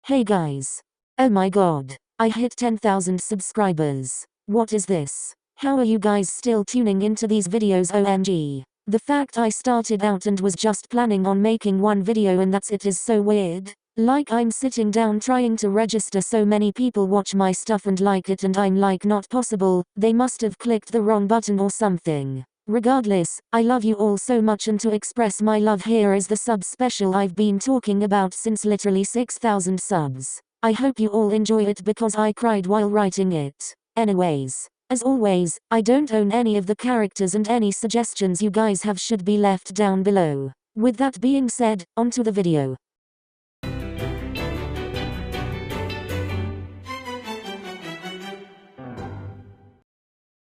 Hey guys. Oh my god. I hit 10,000 subscribers. What is this? How are you guys still tuning into these videos? OMG. The fact I started out and was just planning on making one video and that's it is so weird. Like I'm sitting down trying to register so many people watch my stuff and like it and I'm like not possible, they must have clicked the wrong button or something. Regardless, I love you all so much and to express my love here is the sub special I've been talking about since literally 6,000 subs. I hope you all enjoy it because I cried while writing it. Anyways, as always, I don't own any of the characters and any suggestions you guys have should be left down below. With that being said, onto the video.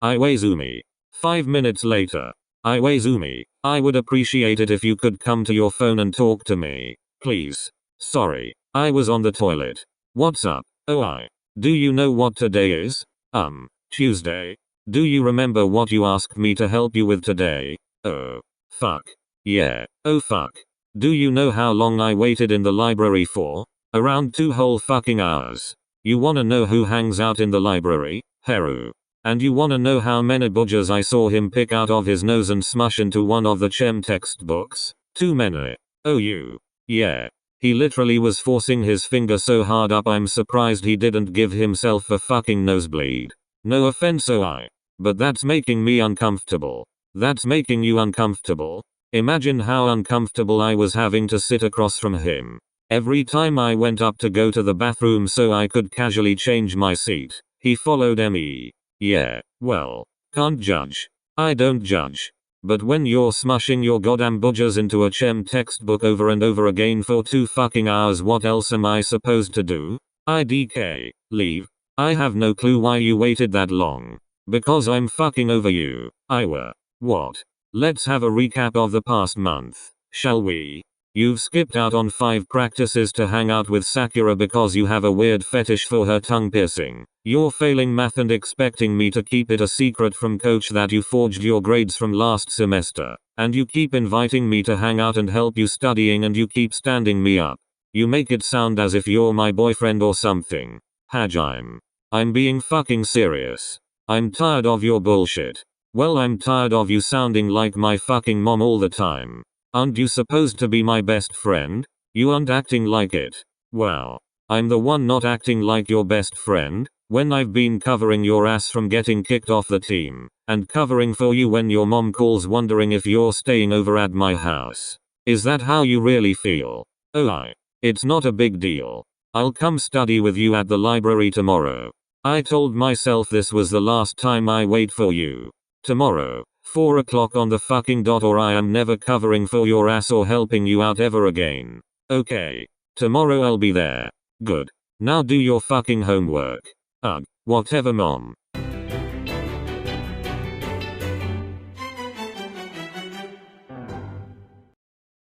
Iwaizumi. 5 minutes later. Iwaizumi, I would appreciate it if you could come to your phone and talk to me. Please. Sorry. I was on the toilet. What's up? Oh, do you know what today is? Tuesday. Do you remember what you asked me to help you with today? Oh. Fuck. Yeah. Oh fuck. Do you know how long I waited in the library for? Around 2 whole fucking hours. You wanna know who hangs out in the library? Haru. And you wanna know how many budgers I saw him pick out of his nose and smush into one of the chem textbooks? Too many. Oh yeah. He literally was forcing his finger so hard up I'm surprised he didn't give himself a fucking nosebleed. No offense but that's making me uncomfortable. That's making you uncomfortable? Imagine how uncomfortable I was having to sit across from him. Every time I went up to go to the bathroom so I could casually change my seat, he followed me. Yeah, well, can't judge. I don't judge. But when you're smushing your goddamn budgers into a chem textbook over and over again for 2 fucking hours, what else am I supposed to do? IDK, leave. I have no clue why you waited that long. Because I'm fucking over you. What? Let's have a recap of the past month, shall we? You've skipped out on 5 practices to hang out with Sakura because you have a weird fetish for her tongue piercing. You're failing math and expecting me to keep it a secret from coach that you forged your grades from last semester. And you keep inviting me to hang out and help you studying and you keep standing me up. You make it sound as if you're my boyfriend or something. Hajime. I'm being fucking serious. I'm tired of your bullshit. Well, I'm tired of you sounding like my fucking mom all the time. Aren't you supposed to be my best friend? You aren't acting like it. Wow. I'm the one not acting like your best friend, when I've been covering your ass from getting kicked off the team, and covering for you when your mom calls wondering if you're staying over at my house. Is that how you really feel? Oh, it's not a big deal. I'll come study with you at the library tomorrow. I told myself this was the last time I wait for you. Tomorrow. 4 o'clock on the fucking dot or I am never covering for your ass or helping you out ever again. Okay. Tomorrow I'll be there. Good. Now do your fucking homework. Ugh. Whatever, mom.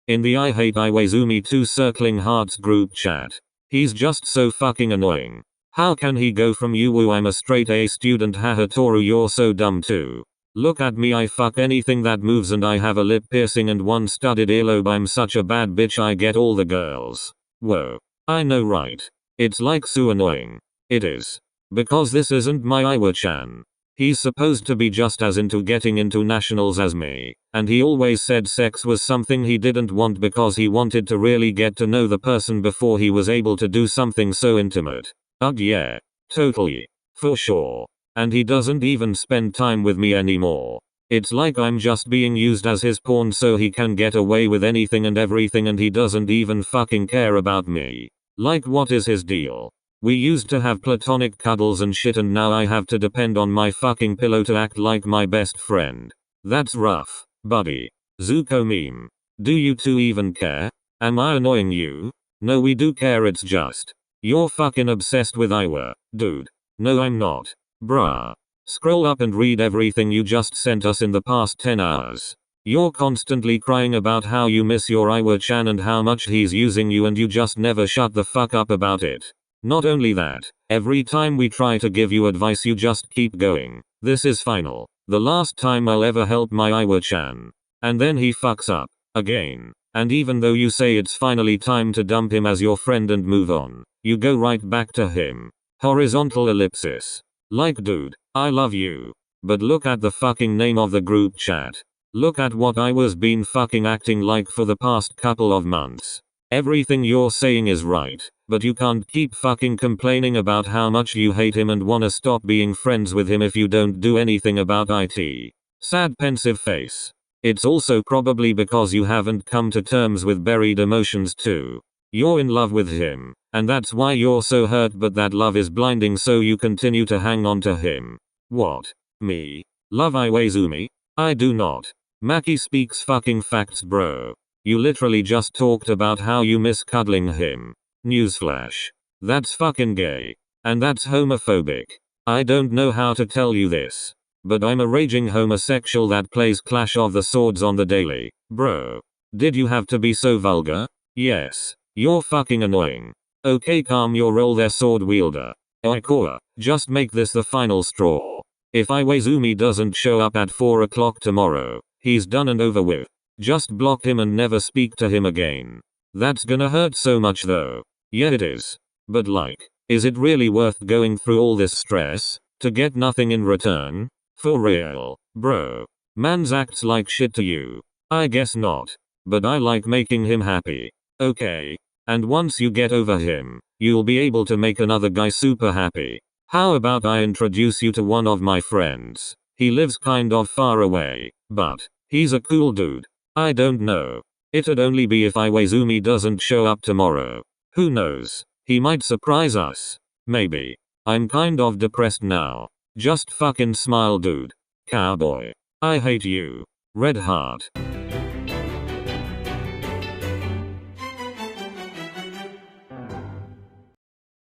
In the I hate Iwaizumi 2 circling hearts group chat. He's just so fucking annoying. How can he go from you I'm a straight A student haha Toru you're so dumb too. Look at me, I fuck anything that moves and I have a lip piercing and 1 studded earlobe. I'm such a bad bitch, I get all the girls. Whoa. I know, right? It's like so annoying. It is. Because this isn't my Iwa-chan. He's supposed to be just as into getting into nationals as me, and he always said sex was something he didn't want because he wanted to really get to know the person before he was able to do something so intimate. Ugh, yeah. Totally. For sure. And he doesn't even spend time with me anymore. It's like I'm just being used as his pawn so he can get away with anything and everything and he doesn't even fucking care about me. Like, what is his deal? We used to have platonic cuddles and shit and now I have to depend on my fucking pillow to act like my best friend. That's rough, buddy. Zuko meme. Do you two even care? Am I annoying you? No, we do care, it's just you're fucking obsessed with Iwa, dude. No, I'm not. Bruh. Scroll up and read everything you just sent us in the past 10 hours. You're constantly crying about how you miss your Iwa-chan and how much he's using you and you just never shut the fuck up about it. Not only that, every time we try to give you advice you just keep going. This is final. The last time I'll ever help my Iwa-chan. And then he fucks up. Again. And even though you say it's finally time to dump him as your friend and move on, you go right back to him. Horizontal ellipsis. Like dude, I love you. But look at the fucking name of the group chat. Look at what I was been fucking acting like for the past couple of months. Everything you're saying is right, but you can't keep fucking complaining about how much you hate him and wanna stop being friends with him if you don't do anything about it. Sad pensive face. It's also probably because you haven't come to terms with buried emotions too. You're in love with him, and that's why you're so hurt, but that love is blinding, so you continue to hang on to him. What? Me? Love Iwaizumi? I do not. Maki speaks fucking facts, bro. You literally just talked about how you miss cuddling him. Newsflash. That's fucking gay. And that's homophobic. I don't know how to tell you this, but I'm a raging homosexual that plays Clash of the Swords on the daily. Bro. Did you have to be so vulgar? Yes. You're fucking annoying. Okay, calm your roll there, sword wielder. Oikoa, just make this the final straw. If Iwaizumi doesn't show up at 4 o'clock tomorrow, he's done and over with. Just block him and never speak to him again. That's gonna hurt so much though. Yeah, it is. But like, is it really worth going through all this stress to get nothing in return? For real, bro. Mans acts like shit to you. I guess not. But I like making him happy. Okay. And once you get over him, you'll be able to make another guy super happy. How about I introduce you to one of my friends? He lives kind of far away, but he's a cool dude. I don't know. It'd only be if Iwaizumi doesn't show up tomorrow. Who knows? He might surprise us. Maybe. I'm kind of depressed now. Just fucking smile, dude. Cowboy. I hate you. Red heart.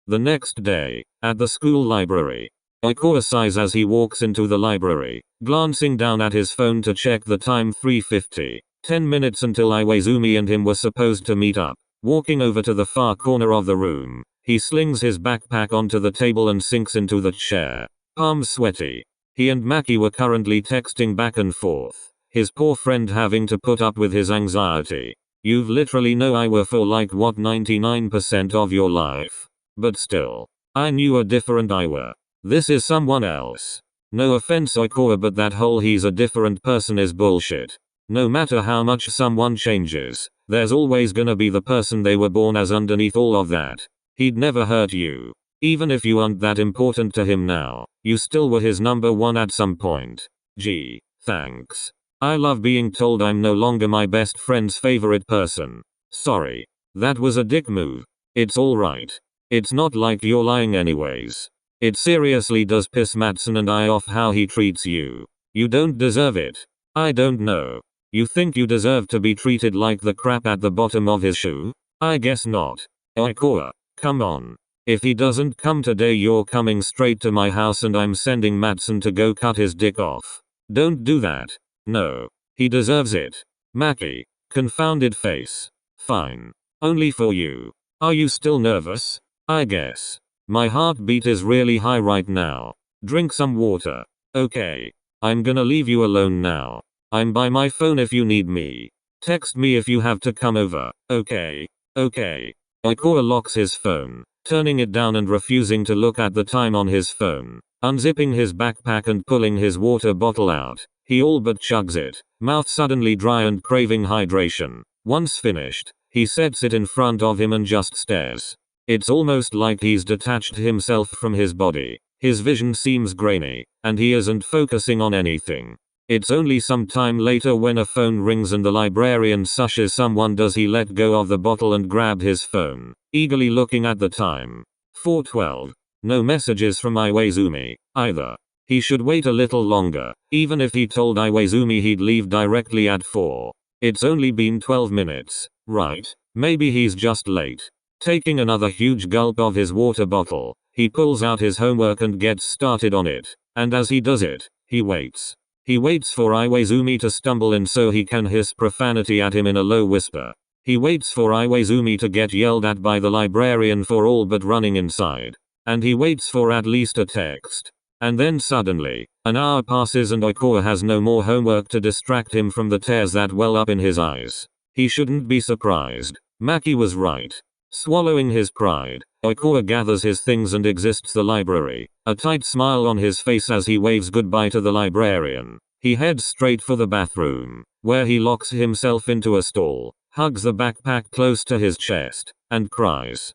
The next day, at the school library, Oikoa sighs as he walks into the library, glancing down at his phone to check the time. 3:50. 10 minutes until Iwaizumi and him were supposed to meet up. Walking over to the far corner of the room, he slings his backpack onto the table and sinks into the chair, palms sweaty. He and Maki were currently texting back and forth, his poor friend having to put up with his anxiety. You've literally known Iwa for like what, 99% of your life? But still, I knew a different Iwa. This is someone else. No offense, Oikoa, but that whole he's a different person is bullshit. No matter how much someone changes, there's always gonna be the person they were born as underneath all of that. He'd never hurt you. Even if you aren't that important to him now, you still were his number one at some point. Gee, thanks. I love being told I'm no longer my best friend's favorite person. Sorry. That was a dick move. It's alright. It's not like you're lying anyways. It seriously does piss Matson and I off how he treats you. You don't deserve it. I don't know. You think you deserve to be treated like the crap at the bottom of his shoe? I guess not. Oikoa, come on. If he doesn't come today, you're coming straight to my house and I'm sending Matson to go cut his dick off. Don't do that. No. He deserves it. Maki. Confounded face. Fine. Only for you. Are you still nervous? I guess. My heartbeat is really high right now. Drink some water. Okay. I'm gonna leave you alone now. I'm by my phone if you need me. Text me if you have to come over. Okay. Okay. Oikoa locks his phone, turning it down and refusing to look at the time on his phone. Unzipping his backpack and pulling his water bottle out, he all but chugs it, mouth suddenly dry and craving hydration. Once finished, he sets it in front of him and just stares. It's almost like he's detached himself from his body. His vision seems grainy, and he isn't focusing on anything. It's only some time later when a phone rings and the librarian sushes someone. Does he let go of the bottle and grab his phone, eagerly looking at the time? 4:12. No messages from Iwaizumi, either. He should wait a little longer, even if he told Iwaizumi he'd leave directly at 4. It's only been 12 minutes, right? Maybe he's just late. Taking another huge gulp of his water bottle, he pulls out his homework and gets started on it, and as he does it, he waits. He waits for Iwaizumi to stumble in so he can hiss profanity at him in a low whisper. He waits for Iwaizumi to get yelled at by the librarian for all but running inside. And he waits for at least a text. And then suddenly, an hour passes and Oikoa has no more homework to distract him from the tears that well up in his eyes. He shouldn't be surprised. Maki was right. Swallowing his pride, Oikawa gathers his things and exits the library, a tight smile on his face as he waves goodbye to the librarian. He heads straight for the bathroom, where he locks himself into a stall, hugs the backpack close to his chest, and cries.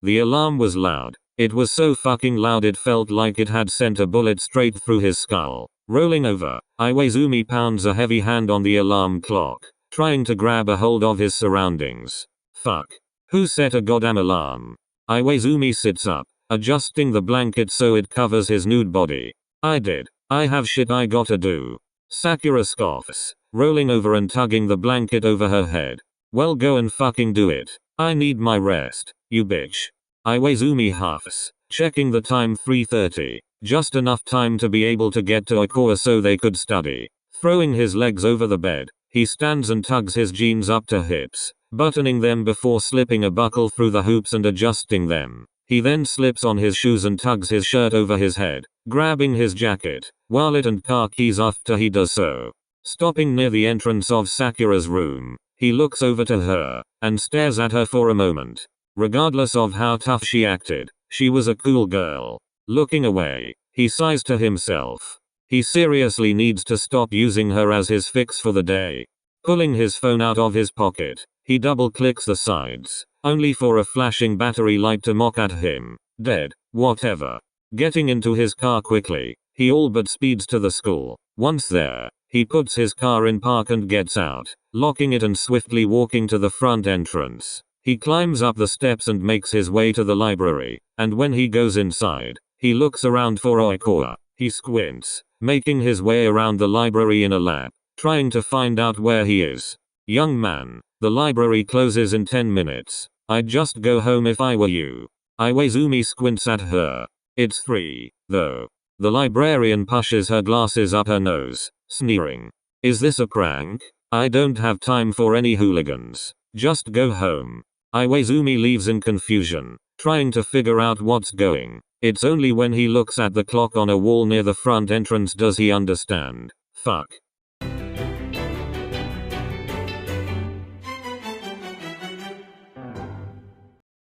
The alarm was loud. It was so fucking loud it felt like it had sent a bullet straight through his skull. Rolling over, Iwaizumi pounds a heavy hand on the alarm clock, trying to grab a hold of his surroundings. Fuck. Who set a goddamn alarm? Iwaizumi sits up, adjusting the blanket so it covers his nude body. I did. I have shit I gotta do. Sakura scoffs, rolling over and tugging the blanket over her head. Well, go and fucking do it. I need my rest, you bitch. Iwaizumi huffs, checking the time. 3:30. Just enough time to be able to get to Oikawa so they could study. Throwing his legs over the bed, he stands and tugs his jeans up to hips, buttoning them before slipping a buckle through the hoops and adjusting them. He then slips on his shoes and tugs his shirt over his head, grabbing his jacket, wallet and car keys after he does so. Stopping near the entrance of Sakura's room, he looks over to her, and stares at her for a moment. Regardless of how tough she acted, she was a cool girl. Looking away, he sighs to himself. He seriously needs to stop using her as his fix for the day. Pulling his phone out of his pocket, he double-clicks the sides, only for a flashing battery light to mock at him. Dead. Whatever. Getting into his car quickly, he all but speeds to the school. Once there, he puts his car in park and gets out, locking it and swiftly walking to the front entrance. He climbs up the steps and makes his way to the library, and when he goes inside, he looks around for Oikawa. He squints, making his way around the library in a lap, trying to find out where he is. Young man, the library closes in 10 minutes. I'd just go home if I were you. Iwaizumi squints at her. It's 3, though. The librarian pushes her glasses up her nose, sneering. Is this a prank? I don't have time for any hooligans. Just go home. Iwaizumi leaves in confusion, trying to figure out what's going. It's only when he looks at the clock on a wall near the front entrance does he understand. Fuck.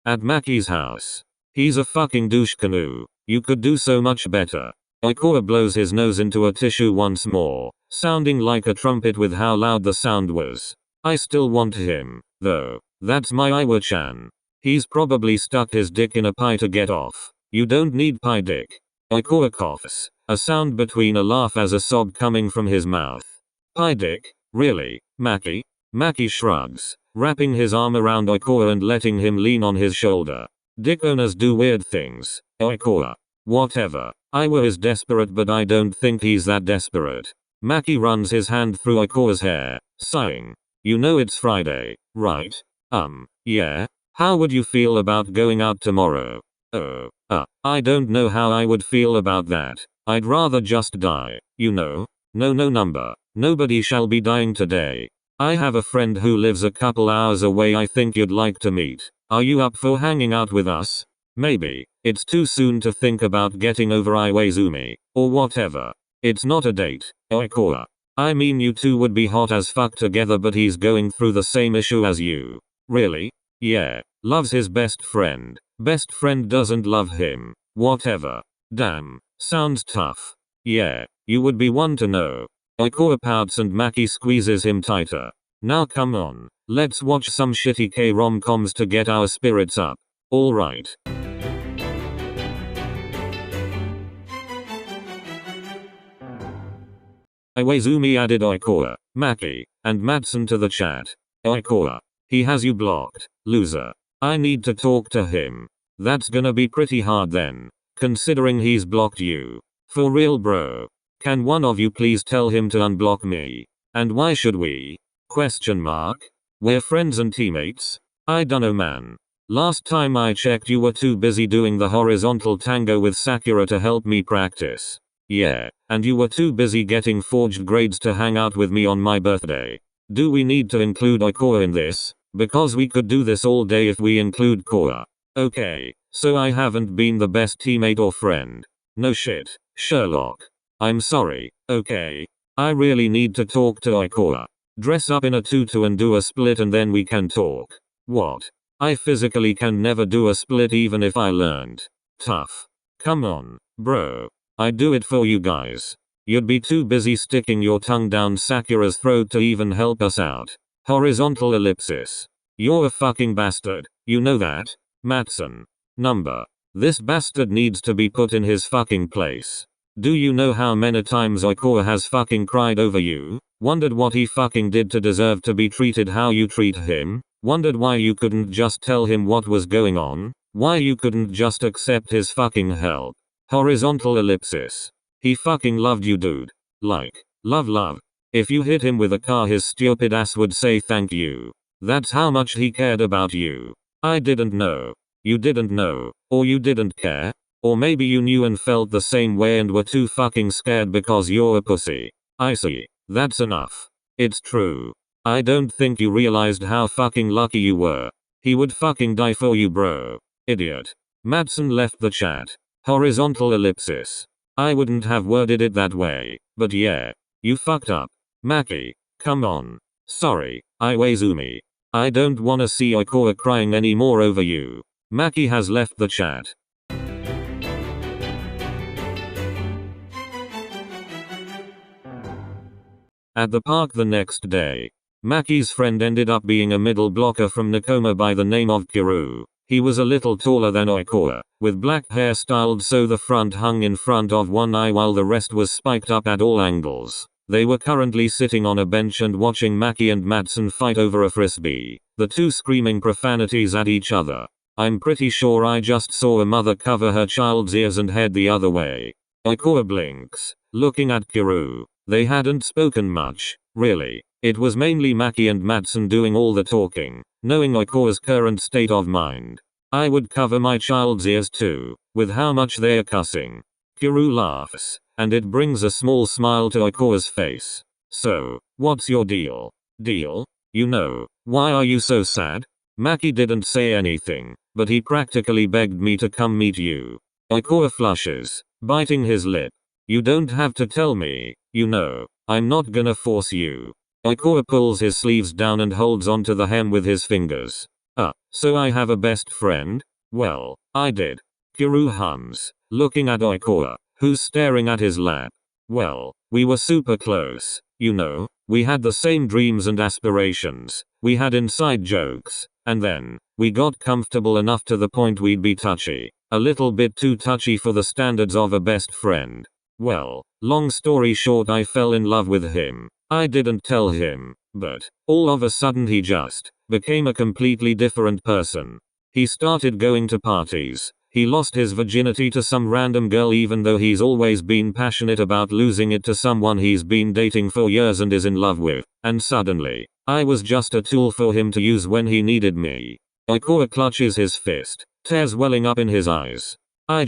At Maki's house. He's a fucking douche canoe. You could do so much better. Oikawa blows his nose into a tissue once more, sounding like a trumpet with how loud the sound was. I still want him, though. That's my Iwa-chan. He's probably stuck his dick in a pie to get off. You don't need pie dick. Oikawa coughs, a sound between a laugh as a sob coming from his mouth. Pie dick? Really, Maki? Maki shrugs, wrapping his arm around Oikawa and letting him lean on his shoulder. Dick owners do weird things. Oikawa. Whatever. Iwa is desperate but I don't think he's that desperate. Maki runs his hand through Oikawa's hair, sighing. You know it's Friday, right? Yeah? How would you feel about going out tomorrow? I don't know how I would feel about that. I'd rather just die, you know? No number. Nobody shall be dying today. I have a friend who lives a couple hours away I think you'd like to meet. Are you up for hanging out with us? Maybe. It's too soon to think about getting over Iwaizumi, or whatever. It's not a date, Oikawa. I mean you two would be hot as fuck together but he's going through the same issue as you. Really? Yeah. Loves his best friend. Best friend doesn't love him. Whatever. Damn. Sounds tough. Yeah. You would be one to know. Oikawa pouts and Maki squeezes him tighter. Now come on. Let's watch some shitty K-rom-coms to get our spirits up. Alright. Iwaizumi added Oikawa, Maki, and Madsen to the chat. Oikawa. He has you blocked, loser. I need to talk to him. That's gonna be pretty hard then, considering he's blocked you. For real bro. Can one of you please tell him to unblock me? And why should we? Question mark. We're friends and teammates? I dunno man. Last time I checked you were too busy doing the horizontal tango with Sakura to help me practice. Yeah, and you were too busy getting forged grades to hang out with me on my birthday. Do we need to include Oikawa in this? Because we could do this all day if we include Koa. Okay, so I haven't been the best teammate or friend. No shit, Sherlock. I'm sorry, okay? I really need to talk to Ikora. Dress up in a tutu and do a split and then we can talk. What? I physically can never do a split even if I learned. Tough. Come on, bro. I'd do it for you guys. You'd be too busy sticking your tongue down Sakura's throat to even help us out. Horizontal ellipsis. You're a fucking bastard. You know that? Matson. Number. This bastard needs to be put in his fucking place. Do you know how many times Ikora has fucking cried over you? Wondered what he fucking did to deserve to be treated how you treat him? Wondered why you couldn't just tell him what was going on? Why you couldn't just accept his fucking help? Horizontal ellipsis. He fucking loved you, dude. Like, love. If you hit him with a car his stupid ass would say thank you. That's how much he cared about you. I didn't know. You didn't know. Or you didn't care. Or maybe you knew and felt the same way and were too fucking scared because you're a pussy. I see. That's enough. It's true. I don't think you realized how fucking lucky you were. He would fucking die for you, bro. Idiot. Madsen left the chat. Horizontal ellipsis. I wouldn't have worded it that way, but yeah. You fucked up. Maki. Come on. Sorry, Iwaizumi. I don't wanna see Ikora crying anymore over you. Maki has left the chat. At the park the next day, Maki's friend ended up being a middle blocker from Nakoma by the name of Kuroo. He was a little taller than Ikora, with black hair styled so the front hung in front of one eye while the rest was spiked up at all angles. They were currently sitting on a bench and watching Maki and Madsen fight over a frisbee, the two screaming profanities at each other. I'm pretty sure I just saw a mother cover her child's ears and head the other way. Ikora blinks, looking at Kuroo. They hadn't spoken much, really. It was mainly Maki and Madsen doing all the talking, knowing Ikora's current state of mind. I would cover my child's ears too, with how much they're cussing. Kuroo laughs, and it brings a small smile to Ikora's face. So, what's your deal? Deal? You know, why are you so sad? Maki didn't say anything, but he practically begged me to come meet you. Ikora flushes, biting his lip. You don't have to tell me, you know, I'm not gonna force you. Ikora pulls his sleeves down and holds onto the hem with his fingers. So I have a best friend? Well, I did. Kuroo hums, looking at Ikora, who's staring at his lap. Well, we were super close, you know, we had the same dreams and aspirations, we had inside jokes, and then, we got comfortable enough to the point we'd be touchy. A little bit too touchy for the standards of a best friend. Well, long story short I fell in love with him. I didn't tell him, but, all of a sudden he just, became a completely different person. He started going to parties. He lost his virginity to some random girl even though he's always been passionate about losing it to someone he's been dating for years and is in love with. And suddenly, I was just a tool for him to use when he needed me. Ikora clutches his fist, tears welling up in his eyes. I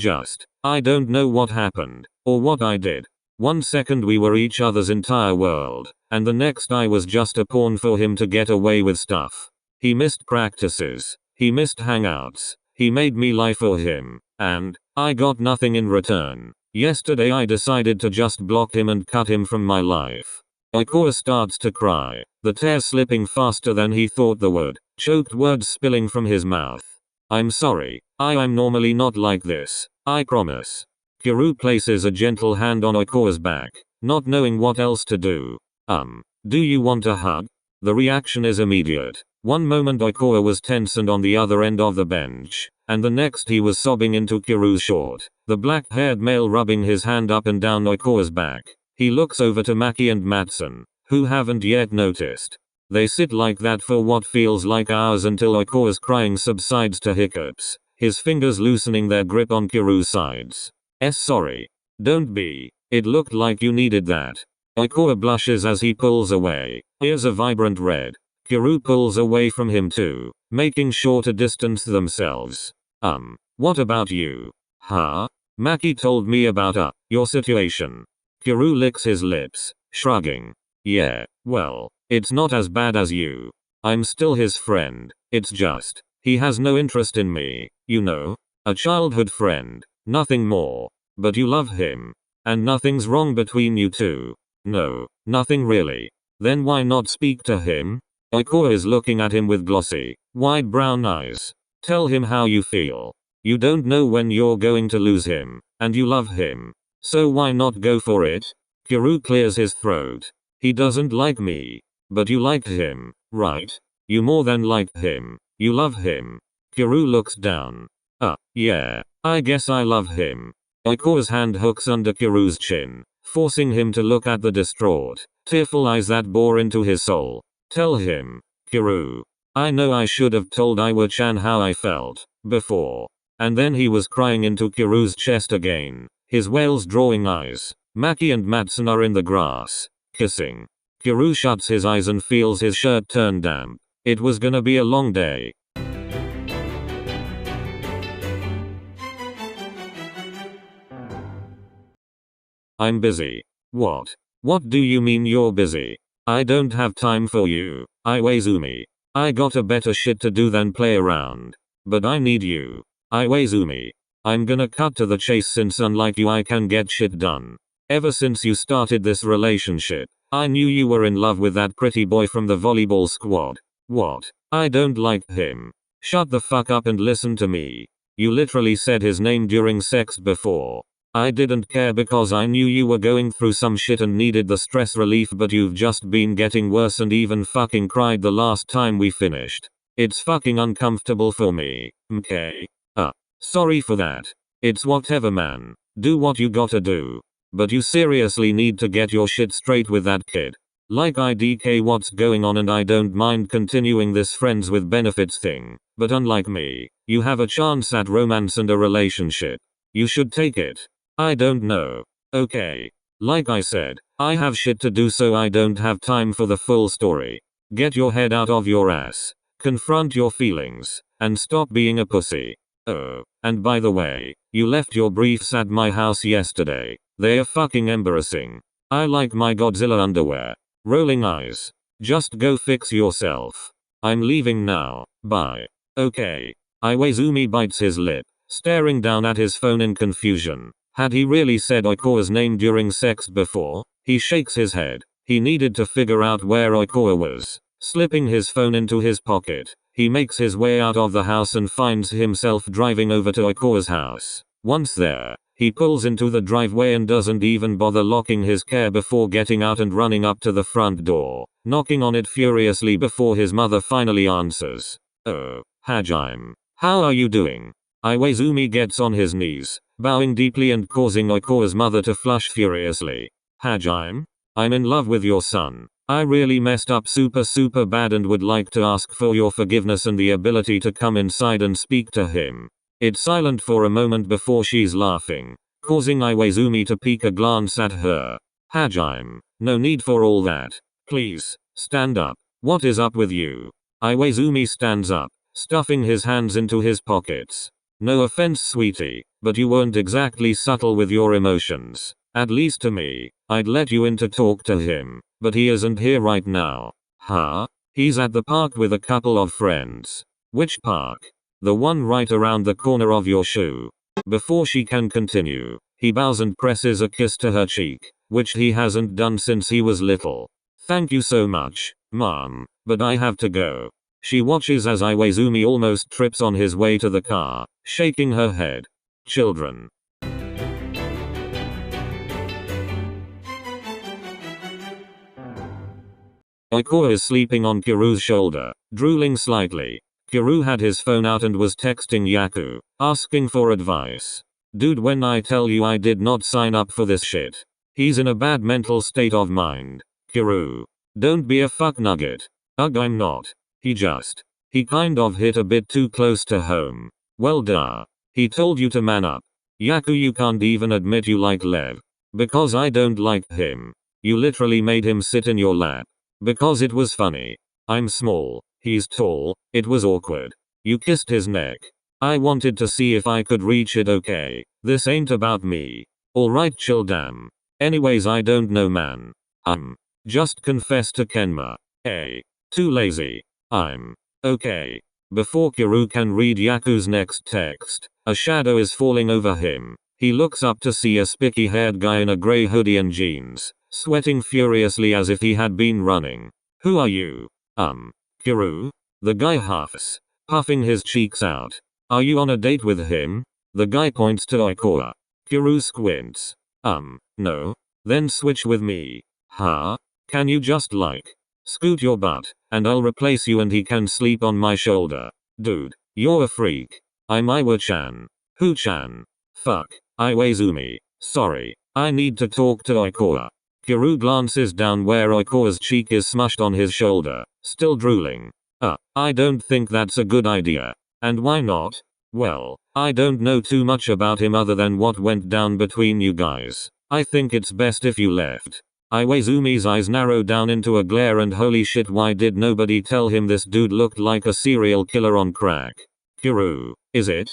don't know what happened, or what I did. 1 second we were each other's entire world, and the next I was just a pawn for him to get away with stuff. He missed practices, he missed hangouts, he made me lie for him, and I got nothing in return. Yesterday I decided to just block him and cut him from my life. Ikora starts to cry, the tears slipping faster than he thought they would, choked words spilling from his mouth. I'm sorry, I'm normally not like this, I promise. Kuroo places a gentle hand on Ikora's back, not knowing what else to do. Do you want a hug? The reaction is immediate. One moment Ikora was tense and on the other end of the bench, and the next he was sobbing into Kuroo's short, the black-haired male rubbing his hand up and down Ikora's back. He looks over to Maki and Madsen, who haven't yet noticed. They sit like that for what feels like hours until Ikora's crying subsides to hiccups, his fingers loosening their grip on Kuroo's sides. Sorry. Don't be. It looked like you needed that. Ikora blushes as he pulls away, ears a vibrant red. Kuroo pulls away from him too, making sure to distance themselves. What about you? Huh? Maki told me about, your situation. Kuroo licks his lips, shrugging. Yeah, well, it's not as bad as you. I'm still his friend, it's just, he has no interest in me, you know? A childhood friend, nothing more. But you love him. And nothing's wrong between you two? No, nothing really. Then why not speak to him? Oikoa is looking at him with glossy, wide brown eyes. Tell him how you feel. You don't know when you're going to lose him, and you love him. So why not go for it? Kuroo clears his throat. He doesn't like me. But you liked him, right? You more than like him. You love him. Kuroo looks down. Yeah, I guess I love him. Oikoa's hand hooks under Kuroo's chin, forcing him to look at the distraught, tearful eyes that bore into his soul. Tell him, Kuroo. I know I should have told Iwa-chan how I felt before. And then he was crying into Kuroo's chest again, his whales drawing eyes. Maki and Matsun are in the grass, kissing. Kuroo shuts his eyes and feels his shirt turn damp. It was gonna be a long day. I'm busy. What? What do you mean you're busy? I don't have time for you, Iwaizumi. I got a better shit to do than play around. But I need you, Iwaizumi. I'm gonna cut to the chase since unlike you I can get shit done. Ever since you started this relationship, I knew you were in love with that pretty boy from the volleyball squad. What? I don't like him. Shut the fuck up and listen to me. You literally said his name during sex before. I didn't care because I knew you were going through some shit and needed the stress relief, but you've just been getting worse and even fucking cried the last time we finished. It's fucking uncomfortable for me, okay? Sorry for that. It's whatever, man. Do what you gotta do. But you seriously need to get your shit straight with that kid. Like IDK what's going on, and I don't mind continuing this friends with benefits thing. But unlike me, you have a chance at romance and a relationship. You should take it. I don't know. Okay. Like I said, I have shit to do, so I don't have time for the full story. Get your head out of your ass. Confront your feelings. And stop being a pussy. Oh, and by the way, you left your briefs at my house yesterday. They are fucking embarrassing. I like my Godzilla underwear. Rolling eyes. Just go fix yourself. I'm leaving now. Bye. Okay. Iwaizumi bites his lip, staring down at his phone in confusion. Had he really said Oikoa's name during sex before? He shakes his head. He needed to figure out where Oikoa was. Slipping his phone into his pocket, he makes his way out of the house and finds himself driving over to Oikoa's house. Once there, he pulls into the driveway and doesn't even bother locking his car before getting out and running up to the front door, knocking on it furiously before his mother finally answers. Oh, Hajime. How are you doing? Iwaizumi gets on his knees, bowing deeply and causing Oikoa's mother to flush furiously. Hajime? I'm in love with your son. I really messed up super bad and would like to ask for your forgiveness and the ability to come inside and speak to him. It's silent for a moment before she's laughing, causing Iwaizumi to peek a glance at her. Hajime, no need for all that. Please, stand up. What is up with you? Iwaizumi stands up, stuffing his hands into his pockets. No offense, sweetie, but you weren't exactly subtle with your emotions. At least to me. I'd let you in to talk to him, but he isn't here right now. Huh? He's at the park with a couple of friends. Which park? The one right around the corner of your shoe. Before she can continue, he bows and presses a kiss to her cheek, which he hasn't done since he was little. Thank you so much, Mom, but I have to go. She watches as Iwaizumi almost trips on his way to the car, shaking her head. Children. Oikoa is sleeping on Kuroo's shoulder, drooling slightly. Kuroo had his phone out and was texting Haikyuu, asking for advice. Dude, when I tell you I did not sign up for this shit. He's in a bad mental state of mind. Kuroo. Don't be a fuck nugget. Ugh, I'm not. He kind of hit a bit too close to home. Well duh. He told you to man up. Haikyuu, you can't even admit you like Lev. Because I don't like him. You literally made him sit in your lap. Because it was funny. I'm small, he's tall, it was awkward. You kissed his neck. I wanted to see if I could reach it, okay? This ain't about me. Alright, chill, damn. Anyways, I don't know, man. Just confess to Kenma. Too lazy. Okay. Before Kuroo can read Haikyuu's next text, a shadow is falling over him, He looks up to see a spiky-haired guy in a grey hoodie and jeans, sweating furiously as if he had been running. Who are you? Kuroo? The guy huffs, puffing his cheeks out. Are you on a date with him? The guy points to Iwaizumi. Kuroo squints. No. Then switch with me. Huh? Can you just scoot your butt, and I'll replace you and he can sleep on my shoulder. Dude, you're a freak. I'm Iwa-chan. Who-chan? Fuck. Iwaizumi. Sorry. I need to talk to Iwaizumi. Kuroo glances down where Iwaizumi's cheek is smushed on his shoulder, still drooling. I don't think that's a good idea. And why not? Well, I don't know too much about him other than what went down between you guys. I think it's best if you left. Iwaizumi's eyes narrow down into a glare and holy shit, why did nobody tell him this dude looked like a serial killer on crack? Kuroo, is it?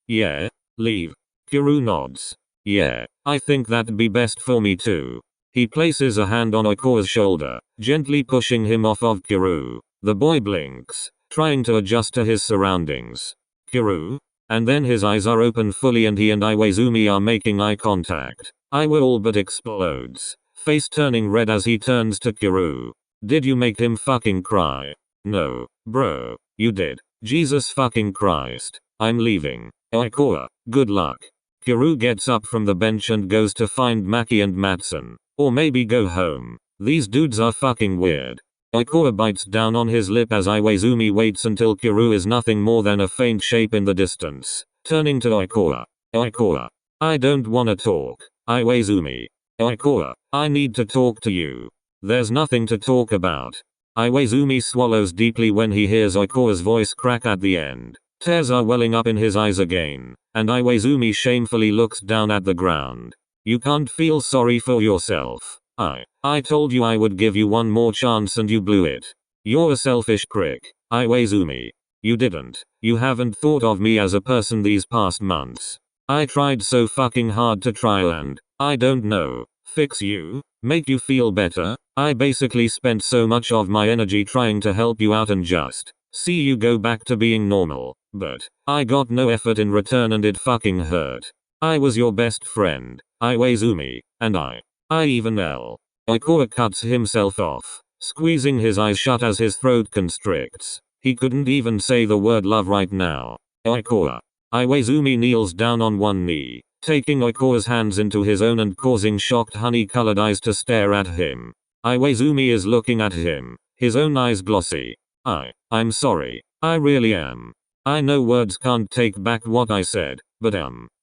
Yeah. Leave. Kuroo nods. Yeah, I think that'd be best for me too. He places a hand on Iwaizumi's shoulder, gently pushing him off of Kuroo. The boy blinks, trying to adjust to his surroundings. Kuroo? And then his eyes are open fully and he and Iwaizumi are making eye contact. Iwa all but explodes, face turning red as he turns to Kuroo. Did you make him fucking cry? No, bro, you did. Jesus fucking Christ. I'm leaving. Iwaizumi, good luck. Kuroo gets up from the bench and goes to find Maki and Matsun. Or maybe go home. These dudes are fucking weird. Iwaizumi bites down on his lip as Iwaizumi waits until Kuroo is nothing more than a faint shape in the distance. Turning to Iwaizumi. Iwaizumi. I don't wanna talk. Iwaizumi. Iwaizumi. I need to talk to you. There's nothing to talk about. Iwaizumi swallows deeply when he hears Iwaizumi's voice crack at the end. Tears are welling up in his eyes again, and Iwaizumi shamefully looks down at the ground. You can't feel sorry for yourself. I told you I would give you one more chance and you blew it. You're a selfish prick. Iwaizumi. You didn't. You haven't thought of me as a person these past months. I tried so fucking hard to try and, I don't know, fix you, make you feel better. I basically spent so much of my energy trying to help you out and just see you go back to being normal. But I got no effort in return and it fucking hurt. I was your best friend, Iwaizumi, and I even Iwaizumi cuts himself off, squeezing his eyes shut as his throat constricts. He couldn't even say the word love right now. Iwaizumi kneels down on one knee, taking Iwaizumi's hands into his own and causing shocked honey-colored eyes to stare at him. Iwaizumi is looking at him, his own eyes glossy. I'm sorry. I really am. I know words can't take back what I said, but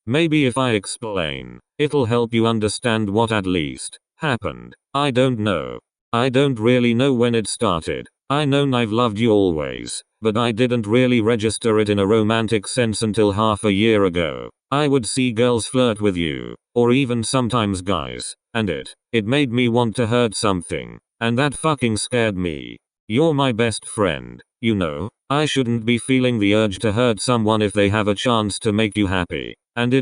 maybe if I explain, it'll help you understand what at least happened. I don't know. I don't really know when it started. I know I've loved you always, but I didn't really register it in a romantic sense until half a year ago. I would see girls flirt with you, or even sometimes guys, and it made me want to hurt something, and that fucking scared me. You're my best friend, you know. I shouldn't be feeling the urge to hurt someone if they have a chance to make you happy. And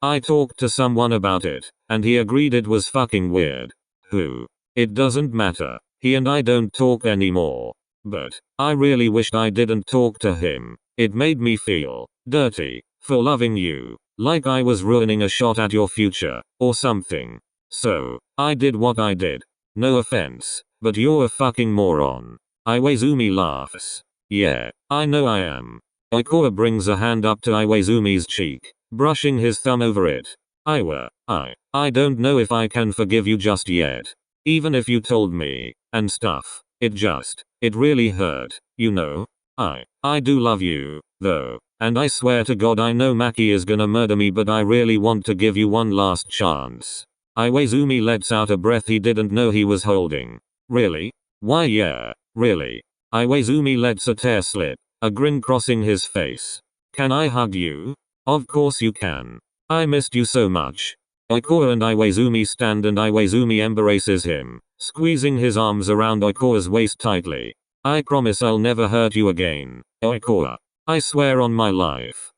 I talked to someone about it, and he agreed it was fucking weird. Who? It doesn't matter. He and I don't talk anymore. But I really wished I didn't talk to him. It made me feel dirty for loving you, like I was ruining a shot at your future, or something. So I did what I did. No offense, but you're a fucking moron. Iwaizumi laughs. Yeah, I know I am. Iwaizumi brings a hand up to Iwaizumi's cheek, brushing his thumb over it. I don't know if I can forgive you just yet. Even if you told me, and stuff. It really hurt, you know. I do love you, though, and I swear to God I know Maki is gonna murder me, but I really want to give you one last chance. Iwaizumi lets out a breath he didn't know he was holding. Really? Why yeah, really. Iwaizumi lets a tear slip, a grin crossing his face. Can I hug you? Of course you can. I missed you so much. Iwaizumi and Iwaizumi stand and Iwaizumi embraces him, squeezing his arms around Iwaizumi's waist tightly. I promise I'll never hurt you again, Iwaizumi. I swear on my life.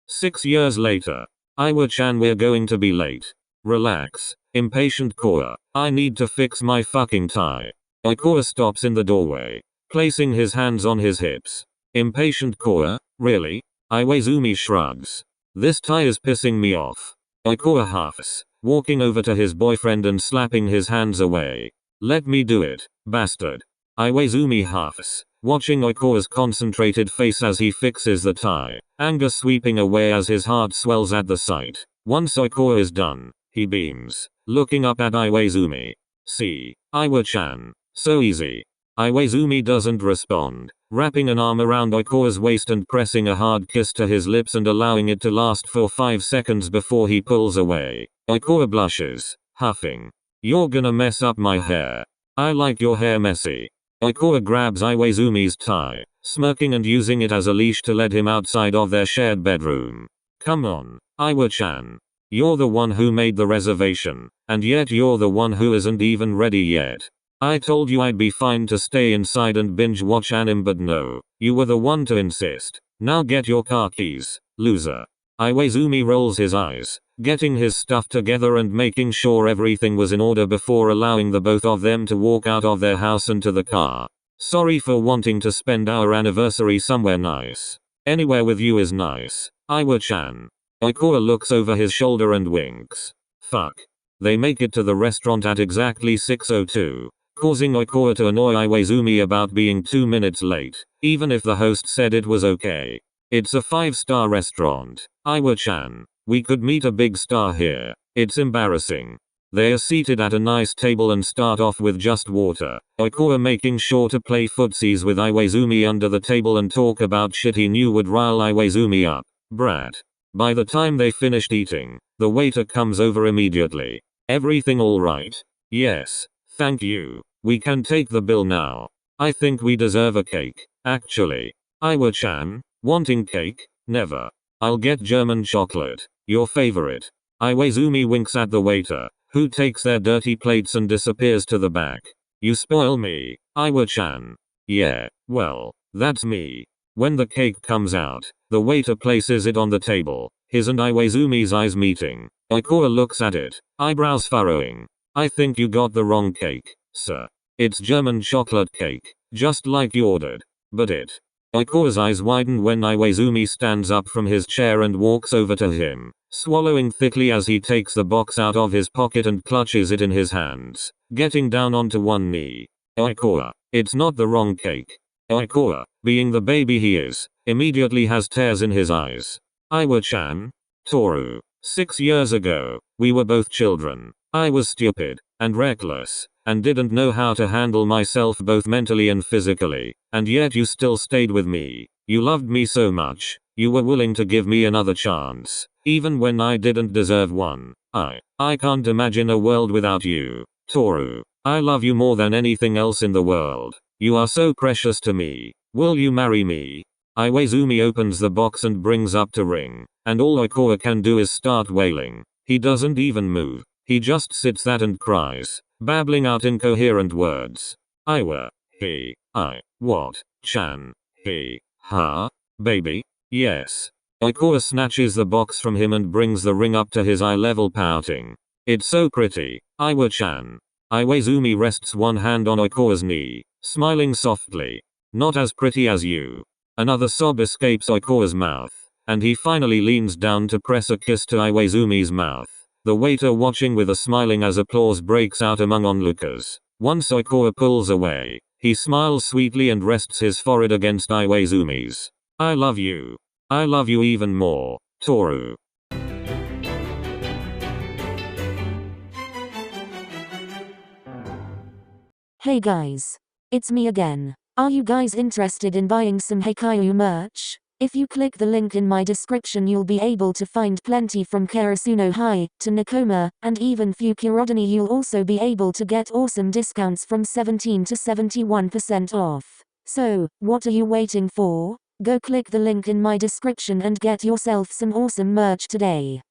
Six years later. Iwa-chan, we're going to be late. Relax. Impatient Kuroo. I need to fix my fucking tie. Kuroo stops in the doorway. placing his hands on his hips. Impatient Kuroo, really? Iwaizumi shrugs. This tie is pissing me off. Kuroo huffs, walking over to his boyfriend and slapping his hands away. Let me do it, bastard. Iwaizumi huffs, watching Kuroo's concentrated face as he fixes the tie, anger sweeping away as his heart swells at the sight. Once Kuroo is done, he beams, looking up at Iwaizumi. See, Iwa-chan. So easy. Iwaizumi doesn't respond, wrapping an arm around Kuroo's waist and pressing a hard kiss to his lips and allowing it to last for 5 seconds before he pulls away. Kuroo blushes, huffing. You're gonna mess up my hair. I like your hair messy. Kuroo grabs Iwaizumi's tie, smirking and using it as a leash to lead him outside of their shared bedroom. Come on, Iwa-chan. You're the one who made the reservation, and yet you're the one who isn't even ready yet. I told you I'd be fine to stay inside and binge watch anime, but no, you were the one to insist. Now get your car keys, loser. Iwaizumi rolls his eyes, getting his stuff together and making sure everything was in order before allowing the both of them to walk out of their house and to the car. Sorry for wanting to spend our anniversary somewhere nice. Anywhere with you is nice, Iwa-chan. Kuroo looks over his shoulder and winks. Fuck. They make it to the restaurant at exactly 6:02, causing Kuroo to annoy Iwaizumi about being 2 minutes late, even if the host said it was okay. It's a 5-star restaurant, Iwa-chan. We could meet a big star here. It's embarrassing. They are seated at a nice table and start off with just water. Kuroo making sure to play footsies with Iwaizumi under the table and talk about shit he knew would rile Iwaizumi up. Brat. By the time they finished eating, the waiter comes over immediately. Everything alright? Yes, thank you. We can take the bill now. I think we deserve a cake, actually. Iwa-chan, wanting cake? Never. I'll get German chocolate. Your favorite. Iwaizumi winks at the waiter, who takes their dirty plates and disappears to the back. You spoil me, Iwa-chan. Yeah, well, that's me. When the cake comes out, the waiter places it on the table, his and Iwaizumi's eyes meeting. Kuroo looks at it, eyebrows furrowing. I think you got the wrong cake, sir. It's German chocolate cake, just like you ordered. But it. Kuroo's eyes widen when Iwaizumi stands up from his chair and walks over to him, swallowing thickly as he takes the box out of his pocket and clutches it in his hands, getting down onto one knee. Kuroo, it's not the wrong cake. Kuroo, being the baby he is, immediately has tears in his eyes. Iwa-chan? Toru. 6 years ago, we were both children. I was stupid, and reckless, and didn't know how to handle myself both mentally and physically, and yet you still stayed with me. You loved me so much, you were willing to give me another chance, even when I didn't deserve one. I can't imagine a world without you. Toru. I love you more than anything else in the world. You are so precious to me. Will you marry me? Iwaizumi opens the box and brings up to ring, and all Kuroo can do is start wailing. He doesn't even move. He just sits that and cries, babbling out incoherent words. Iwa, he, what, chan, he, huh? Baby? Yes. Kuroo snatches the box from him and brings the ring up to his eye level, pouting. It's so pretty, Iwa-chan. Iwaizumi rests one hand on Kuroo's knee, smiling softly. Not as pretty as you. Another sob escapes Kuroo's mouth, and he finally leans down to press a kiss to Iwaizumi's mouth. The waiter watching with a smiling as applause breaks out among onlookers. Once Kuroo pulls away, he smiles sweetly and rests his forehead against Iwaizumi's. I love you. I love you even more, Toru. Hey guys. It's me again. Are you guys interested in buying some Haikyuu merch? If you click the link in my description you'll be able to find plenty from Karasuno High to Nakoma, and even Fukurodani. You'll also be able to get awesome discounts from 17 to 71% off. So, what are you waiting for? Go click the link in my description and get yourself some awesome merch today.